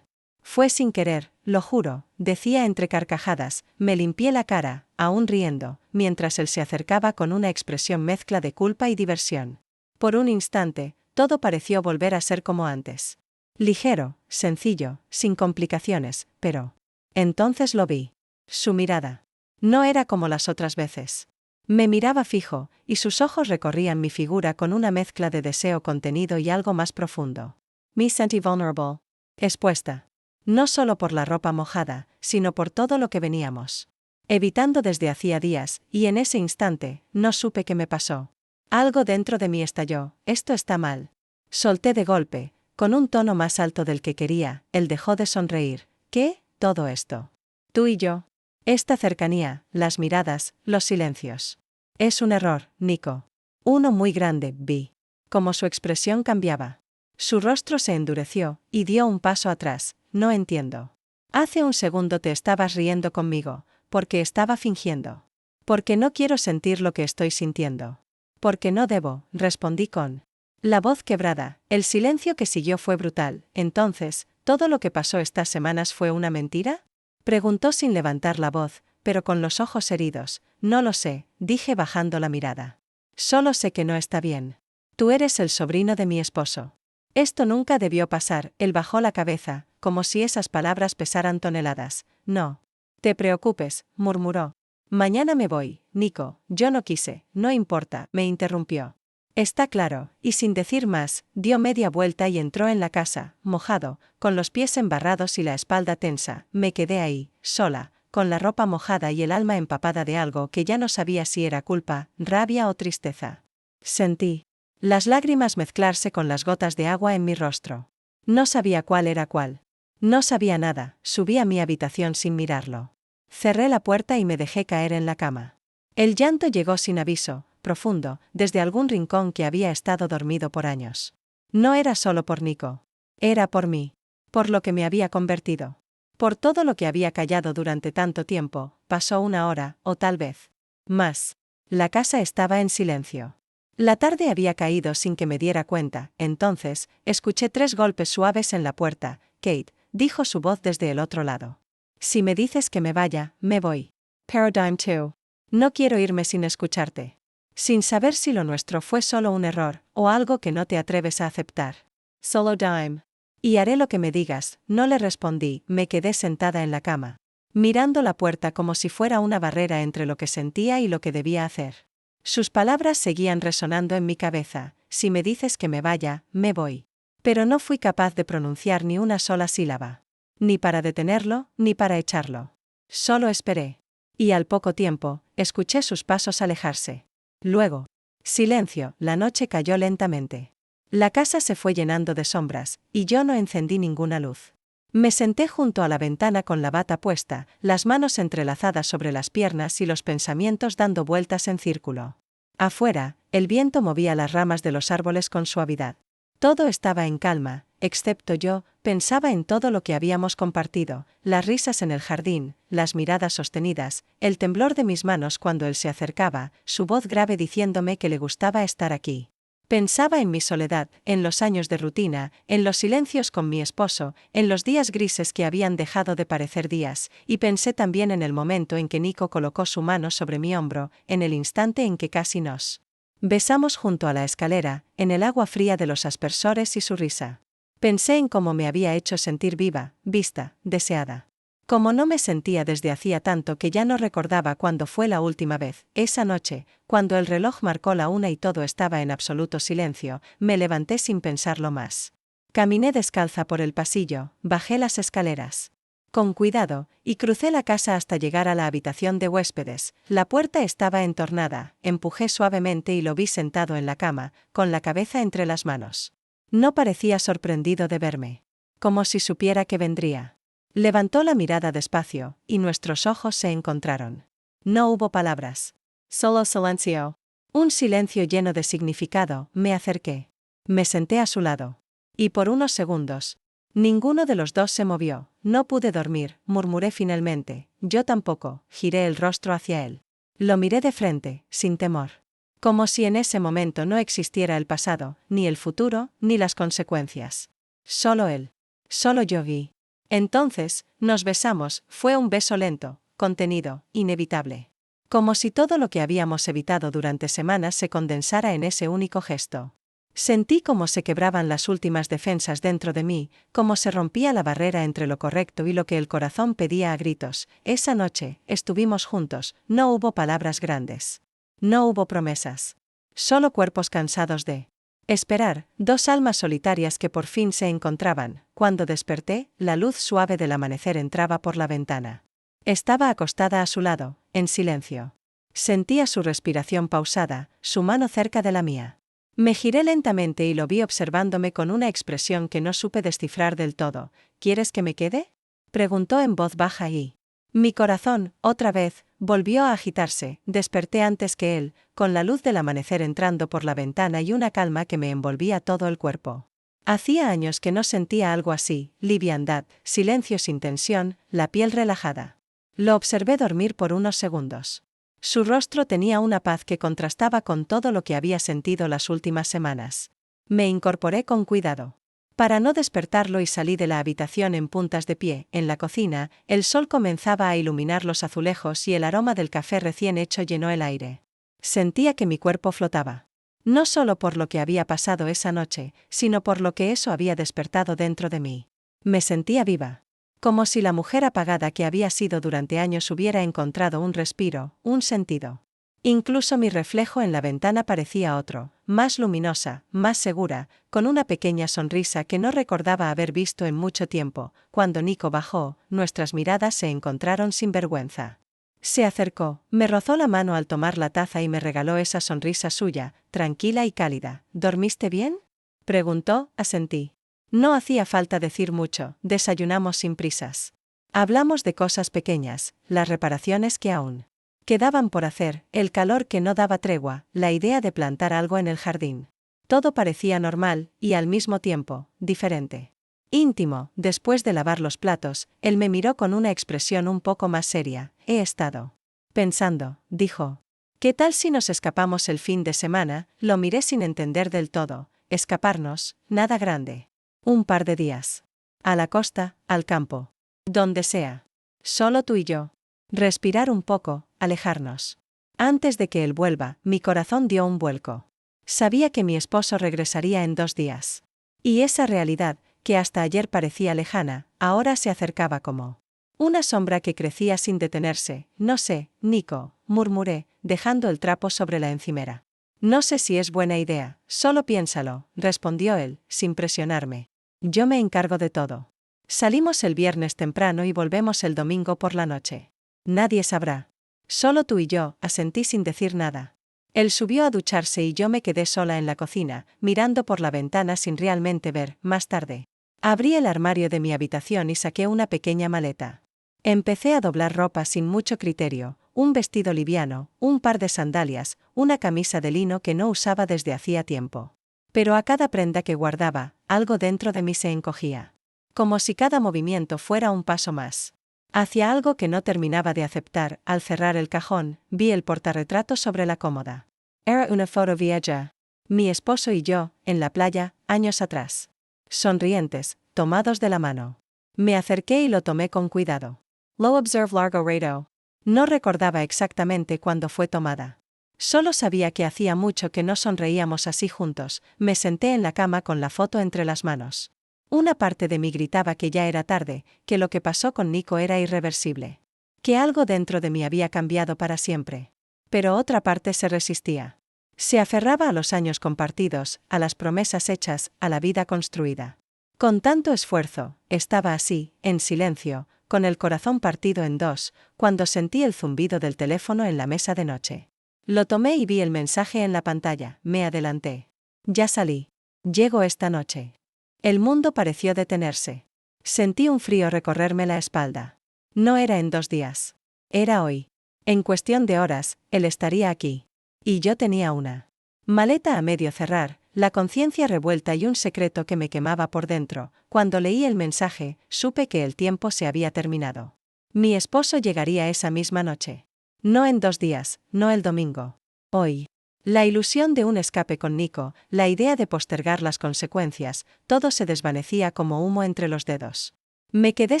Fue sin querer, lo juro, decía entre carcajadas. Me limpié la cara, aún riendo, mientras él se acercaba con una expresión mezcla de culpa y diversión. Por un instante, todo pareció volver a ser como antes. Ligero, sencillo, sin complicaciones, pero entonces lo vi. Su mirada no era como las otras veces. Me miraba fijo, y sus ojos recorrían mi figura con una mezcla de deseo contenido y algo más profundo. Me sentí vulnerable, expuesta. No solo por la ropa mojada, sino por todo lo que veníamos evitando desde hacía días, y en ese instante, no supe qué me pasó. Algo dentro de mí estalló. Esto está mal. Solté de golpe, con un tono más alto del que quería. Él dejó de sonreír. ¿Qué? Todo esto. Tú y yo. Esta cercanía, las miradas, los silencios. Es un error, Nico. Uno muy grande, vi. Como su expresión cambiaba. Su rostro se endureció, y dio un paso atrás. No entiendo. Hace un segundo te estabas riendo conmigo, porque estaba fingiendo. Porque no quiero sentir lo que estoy sintiendo. Porque no debo, respondí con la voz quebrada. El silencio que siguió fue brutal. Entonces, ¿todo lo que pasó estas semanas fue una mentira? Preguntó sin levantar la voz, pero con los ojos heridos. No lo sé, dije bajando la mirada. Solo sé que no está bien. Tú eres el sobrino de mi esposo. Esto nunca debió pasar. Él bajó la cabeza, como si esas palabras pesaran toneladas. No te preocupes, murmuró. Mañana me voy, Nico. Yo no quise, no importa, me interrumpió. Está claro, y sin decir más, dio media vuelta y entró en la casa, mojado, con los pies embarrados y la espalda tensa. Me quedé ahí, sola, con la ropa mojada y el alma empapada de algo que ya no sabía si era culpa, rabia o tristeza. Sentí las lágrimas mezclarse con las gotas de agua en mi rostro. No sabía cuál era cuál. No sabía nada. Subí a mi habitación sin mirarlo. Cerré la puerta y me dejé caer en la cama. El llanto llegó sin aviso, profundo, desde algún rincón que había estado dormido por años. No era solo por Nico. Era por mí. Por lo que me había convertido. Por todo lo que había callado durante tanto tiempo. Pasó una hora, o tal vez más. La casa estaba en silencio. La tarde había caído sin que me diera cuenta. Entonces, escuché 3 golpes suaves en la puerta. Kate, dijo su voz desde el otro lado. Si me dices que me vaya, me voy. Paradigm 2. No quiero irme sin escucharte. Sin saber si lo nuestro fue solo un error, o algo que no te atreves a aceptar. Solo Dime. Y haré lo que me digas, no le respondí, me quedé sentada en la cama, mirando la puerta como si fuera una barrera entre lo que sentía y lo que debía hacer. Sus palabras seguían resonando en mi cabeza: si me dices que me vaya, me voy. Pero no fui capaz de pronunciar ni una sola sílaba. Ni para detenerlo, ni para echarlo. Solo esperé. Y al poco tiempo, escuché sus pasos alejarse. Luego, silencio, la noche cayó lentamente. La casa se fue llenando de sombras, y yo no encendí ninguna luz. Me senté junto a la ventana con la bata puesta, las manos entrelazadas sobre las piernas y los pensamientos dando vueltas en círculo. Afuera, el viento movía las ramas de los árboles con suavidad. Todo estaba en calma, excepto yo. Pensaba en todo lo que habíamos compartido, las risas en el jardín, las miradas sostenidas, el temblor de mis manos cuando él se acercaba, su voz grave diciéndome que le gustaba estar aquí. Pensaba en mi soledad, en los años de rutina, en los silencios con mi esposo, en los días grises que habían dejado de parecer días, y pensé también en el momento en que Nico colocó su mano sobre mi hombro, en el instante en que casi nos besamos junto a la escalera, en el agua fría de los aspersores y su risa. Pensé en cómo me había hecho sentir viva, vista, deseada. Como no me sentía desde hacía tanto que ya no recordaba cuándo fue la última vez, esa noche, cuando el reloj marcó la 1 y todo estaba en absoluto silencio, me levanté sin pensarlo más. Caminé descalza por el pasillo, bajé las escaleras con cuidado, y crucé la casa hasta llegar a la habitación de huéspedes. La puerta estaba entornada, empujé suavemente y lo vi sentado en la cama, con la cabeza entre las manos. No parecía sorprendido de verme. Como si supiera que vendría. Levantó la mirada despacio, y nuestros ojos se encontraron. No hubo palabras. Solo silencio. Un silencio lleno de significado. Me acerqué. Me senté a su lado. Y por unos segundos, ninguno de los dos se movió. No pude dormir, murmuré finalmente. Yo tampoco. Giré el rostro hacia él. Lo miré de frente, sin temor. Como si en ese momento no existiera el pasado, ni el futuro, ni las consecuencias. Solo él. Solo yo vi. Entonces, nos besamos. Fue un beso lento, contenido, inevitable. Como si todo lo que habíamos evitado durante semanas se condensara en ese único gesto. Sentí cómo se quebraban las últimas defensas dentro de mí, cómo se rompía la barrera entre lo correcto y lo que el corazón pedía a gritos. Esa noche, estuvimos juntos, no hubo palabras grandes. No hubo promesas. Solo cuerpos cansados de esperar, dos almas solitarias que por fin se encontraban. Cuando desperté, la luz suave del amanecer entraba por la ventana. Estaba acostada a su lado, en silencio. Sentía su respiración pausada, su mano cerca de la mía. Me giré lentamente y lo vi observándome con una expresión que no supe descifrar del todo. ¿Quieres que me quede?, preguntó en voz baja y mi corazón, otra vez, volvió a agitarse. Desperté antes que él, con la luz del amanecer entrando por la ventana y una calma que me envolvía todo el cuerpo. Hacía años que no sentía algo así: liviandad, silencio sin tensión, la piel relajada. Lo observé dormir por unos segundos. Su rostro tenía una paz que contrastaba con todo lo que había sentido las últimas semanas. Me incorporé con cuidado para no despertarlo y salí de la habitación en puntas de pie. En la cocina, el sol comenzaba a iluminar los azulejos y el aroma del café recién hecho llenó el aire. Sentía que mi cuerpo flotaba. No solo por lo que había pasado esa noche, sino por lo que eso había despertado dentro de mí. Me sentía viva. Como si la mujer apagada que había sido durante años hubiera encontrado un respiro, un sentido. Incluso mi reflejo en la ventana parecía otro, más luminosa, más segura, con una pequeña sonrisa que no recordaba haber visto en mucho tiempo. Cuando Nico bajó, nuestras miradas se encontraron sin vergüenza. Se acercó, me rozó la mano al tomar la taza y me regaló esa sonrisa suya, tranquila y cálida. ¿Dormiste bien?, preguntó. Asentí. No hacía falta decir mucho, desayunamos sin prisas. Hablamos de cosas pequeñas, las reparaciones que aún quedaban por hacer, el calor que no daba tregua, la idea de plantar algo en el jardín. Todo parecía normal, y al mismo tiempo, diferente. Íntimo. Después de lavar los platos, él me miró con una expresión un poco más seria. He estado pensando, dijo. ¿Qué tal si nos escapamos el fin de semana? Lo miré sin entender del todo. Escaparnos, nada grande. Un par de días. A la costa, al campo. Donde sea. Solo tú y yo. Respirar un poco, alejarnos. Antes de que él vuelva, mi corazón dio un vuelco. Sabía que mi esposo regresaría en 2 días. Y esa realidad, que hasta ayer parecía lejana, ahora se acercaba como una sombra que crecía sin detenerse. No sé, Nico, murmuré, dejando el trapo sobre la encimera. No sé si es buena idea, solo piénsalo, respondió él, sin presionarme. Yo me encargo de todo. Salimos el viernes temprano y volvemos el domingo por la noche. Nadie sabrá. Solo tú y yo, asentí sin decir nada. Él subió a ducharse y yo me quedé sola en la cocina, mirando por la ventana sin realmente ver. Más tarde, abrí el armario de mi habitación y saqué una pequeña maleta. Empecé a doblar ropa sin mucho criterio, un vestido liviano, un par de sandalias, una camisa de lino que no usaba desde hacía tiempo. Pero a cada prenda que guardaba, algo dentro de mí se encogía. Como si cada movimiento fuera un paso más hacia algo que no terminaba de aceptar. Al cerrar el cajón, vi el portarretrato sobre la cómoda. Era una foto vieja. Mi esposo y yo, en la playa, años atrás. Sonrientes, tomados de la mano. Me acerqué y lo tomé con cuidado. Lo observé largo rato. No recordaba exactamente cuándo fue tomada. Solo sabía que hacía mucho que no sonreíamos así juntos. Me senté en la cama con la foto entre las manos. Una parte de mí gritaba que ya era tarde, que lo que pasó con Nico era irreversible. Que algo dentro de mí había cambiado para siempre. Pero otra parte se resistía. Se aferraba a los años compartidos, a las promesas hechas, a la vida construida. Con tanto esfuerzo, estaba así, en silencio, con el corazón partido en dos, cuando sentí el zumbido del teléfono en la mesa de noche. Lo tomé y vi el mensaje en la pantalla. Me adelanté. Ya salí. Llego esta noche. El mundo pareció detenerse. Sentí un frío recorrerme la espalda. No era en 2 días. Era hoy. En cuestión de horas, él estaría aquí. Y yo tenía una maleta a medio cerrar, la conciencia revuelta y un secreto que me quemaba por dentro. Cuando leí el mensaje, supe que el tiempo se había terminado. Mi esposo llegaría esa misma noche. No en 2 días, no el domingo. Hoy. La ilusión de un escape con Nico, la idea de postergar las consecuencias, todo se desvanecía como humo entre los dedos. Me quedé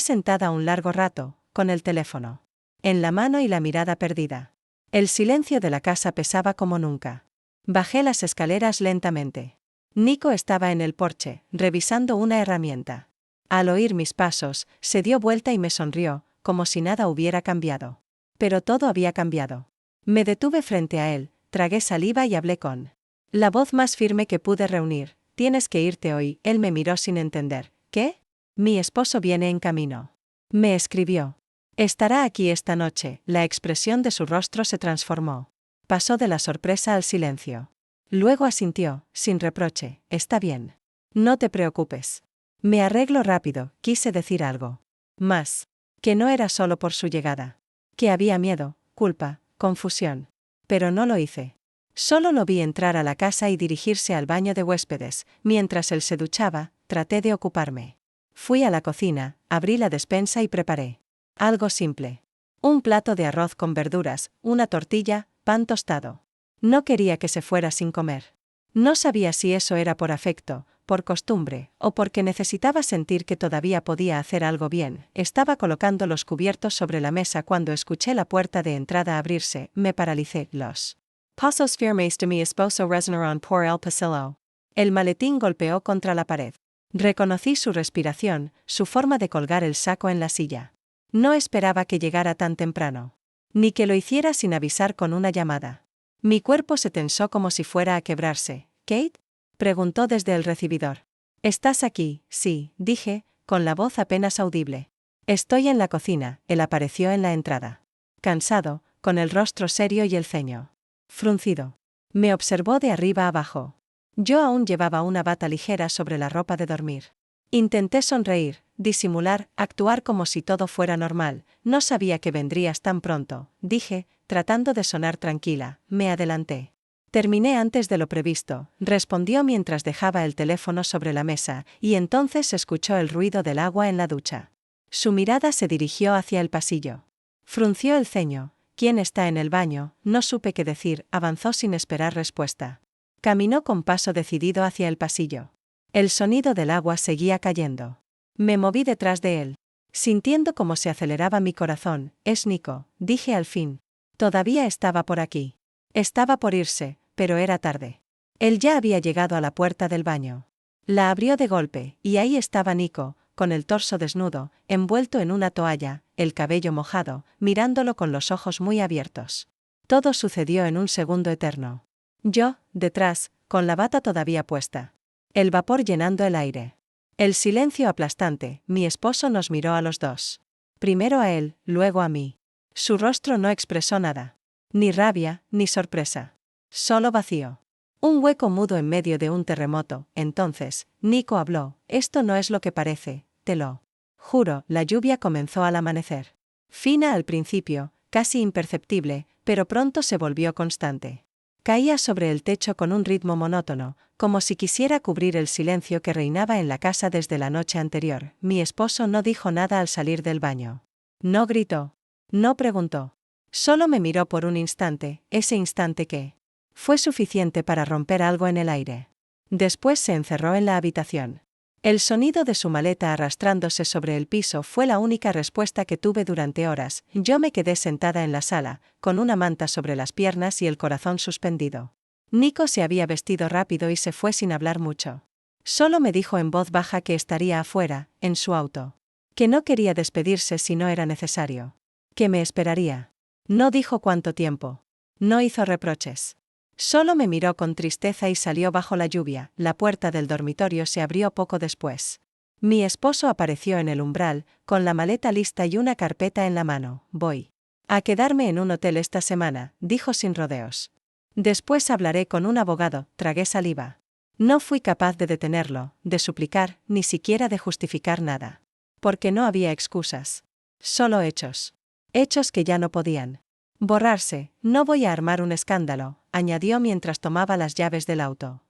sentada un largo rato, con el teléfono en la mano y la mirada perdida. El silencio de la casa pesaba como nunca. Bajé las escaleras lentamente. Nico estaba en el porche, revisando una herramienta. Al oír mis pasos, se dio vuelta y me sonrió, como si nada hubiera cambiado. Pero todo había cambiado. Me detuve frente a él. Tragué saliva y hablé con la voz más firme que pude reunir. Tienes que irte hoy. Él me miró sin entender. ¿Qué? Mi esposo viene en camino. Me escribió. Estará aquí esta noche. La expresión de su rostro se transformó. Pasó de la sorpresa al silencio. Luego asintió, sin reproche. Está bien. No te preocupes. Me arreglo rápido. Quise decir algo más. Que no era solo por su llegada. Que había miedo, culpa, confusión. Pero no lo hice. Solo lo vi entrar a la casa y dirigirse al baño de huéspedes. Mientras él se duchaba, traté de ocuparme. Fui a la cocina, abrí la despensa y preparé algo simple. Un plato de arroz con verduras, una tortilla, pan tostado. No quería que se fuera sin comer. No sabía si eso era por afecto, por costumbre, o porque necesitaba sentir que todavía podía hacer algo bien. Estaba colocando los cubiertos sobre la mesa cuando escuché la puerta de entrada abrirse. Me paralicé. Los pasos firmes de mi esposo resonaron por el pasillo. El maletín golpeó contra la pared. Reconocí su respiración, su forma de colgar el saco en la silla. No esperaba que llegara tan temprano. Ni que lo hiciera sin avisar con una llamada. Mi cuerpo se tensó como si fuera a quebrarse. ¿Kate? Preguntó desde el recibidor. ¿Estás aquí? Sí, dije, con la voz apenas audible. Estoy en la cocina. Él apareció en la entrada. Cansado, con el rostro serio y el ceño fruncido. Me observó de arriba abajo. Yo aún llevaba una bata ligera sobre la ropa de dormir. Intenté sonreír, disimular, actuar como si todo fuera normal. No sabía que vendrías tan pronto, dije, tratando de sonar tranquila. Me adelanté. Terminé antes de lo previsto, respondió mientras dejaba el teléfono sobre la mesa, y entonces escuchó el ruido del agua en la ducha. Su mirada se dirigió hacia el pasillo. Frunció el ceño. ¿Quién está en el baño? No supe qué decir, avanzó sin esperar respuesta. Caminó con paso decidido hacia el pasillo. El sonido del agua seguía cayendo. Me moví detrás de él, sintiendo cómo se aceleraba mi corazón. Es Nico, dije al fin. Todavía estaba por aquí. Estaba por irse, pero era tarde. Él ya había llegado a la puerta del baño. La abrió de golpe, y ahí estaba Nico, con el torso desnudo, envuelto en una toalla, el cabello mojado, mirándolo con los ojos muy abiertos. Todo sucedió en un segundo eterno. Yo, detrás, con la bata todavía puesta. El vapor llenando el aire. El silencio aplastante, mi esposo nos miró a los dos. Primero a él, luego a mí. Su rostro no expresó nada. Ni rabia, ni sorpresa. Solo vacío. Un hueco mudo en medio de un terremoto. Entonces, Nico habló: esto no es lo que parece, te lo juro. La lluvia comenzó al amanecer. Fina al principio, casi imperceptible, pero pronto se volvió constante. Caía sobre el techo con un ritmo monótono, como si quisiera cubrir el silencio que reinaba en la casa desde la noche anterior. Mi esposo no dijo nada al salir del baño. No gritó. No preguntó. Solo me miró por un instante, ese instante que fue suficiente para romper algo en el aire. Después se encerró en la habitación. El sonido de su maleta arrastrándose sobre el piso fue la única respuesta que tuve durante horas. Yo me quedé sentada en la sala, con una manta sobre las piernas y el corazón suspendido. Nico se había vestido rápido y se fue sin hablar mucho. Solo me dijo en voz baja que estaría afuera, en su auto. Que no quería despedirse si no era necesario. Que me esperaría. No dijo cuánto tiempo. No hizo reproches. Solo me miró con tristeza y salió bajo la lluvia. La puerta del dormitorio se abrió poco después. Mi esposo apareció en el umbral, con la maleta lista y una carpeta en la mano. Voy a quedarme en un hotel esta semana, dijo sin rodeos. Después hablaré con un abogado. Tragué saliva. No fui capaz de detenerlo, de suplicar, ni siquiera de justificar nada. Porque no había excusas. Solo hechos. Hechos que ya no podían borrarse. No voy a armar un escándalo, añadió mientras tomaba las llaves del auto.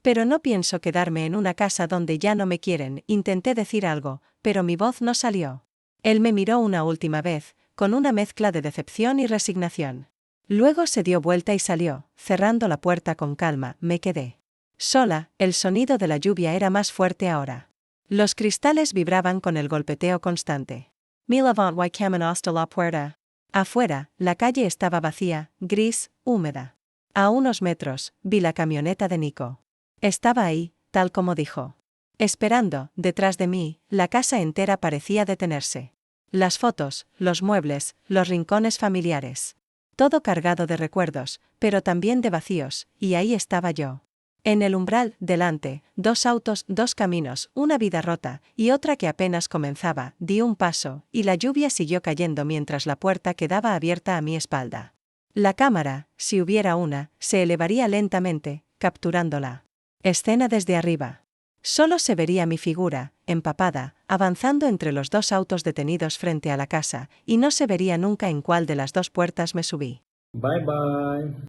Pero no pienso quedarme en una casa donde ya no me quieren. Intenté decir algo, pero mi voz no salió. Él me miró una última vez, con una mezcla de decepción y resignación. Luego se dio vuelta y salió, cerrando la puerta con calma. Me quedé sola. El sonido de la lluvia era más fuerte ahora. Los cristales vibraban con el golpeteo constante. Milavant y camen hasta la puerta. Afuera, la calle estaba vacía, gris, húmeda. A unos metros, vi la camioneta de Nico. Estaba ahí, tal como dijo. Esperando. Detrás de mí, la casa entera parecía detenerse. Las fotos, los muebles, los rincones familiares. Todo cargado de recuerdos, pero también de vacíos, y ahí estaba yo. En el umbral, delante, dos autos, dos caminos, una vida rota, y otra que apenas comenzaba. Di un paso, y la lluvia siguió cayendo mientras la puerta quedaba abierta a mi espalda. La cámara, si hubiera una, se elevaría lentamente, capturando la escena desde arriba. Solo se vería mi figura, empapada, avanzando entre los dos autos detenidos frente a la casa, y no se vería nunca en cuál de las dos puertas me subí. Bye bye.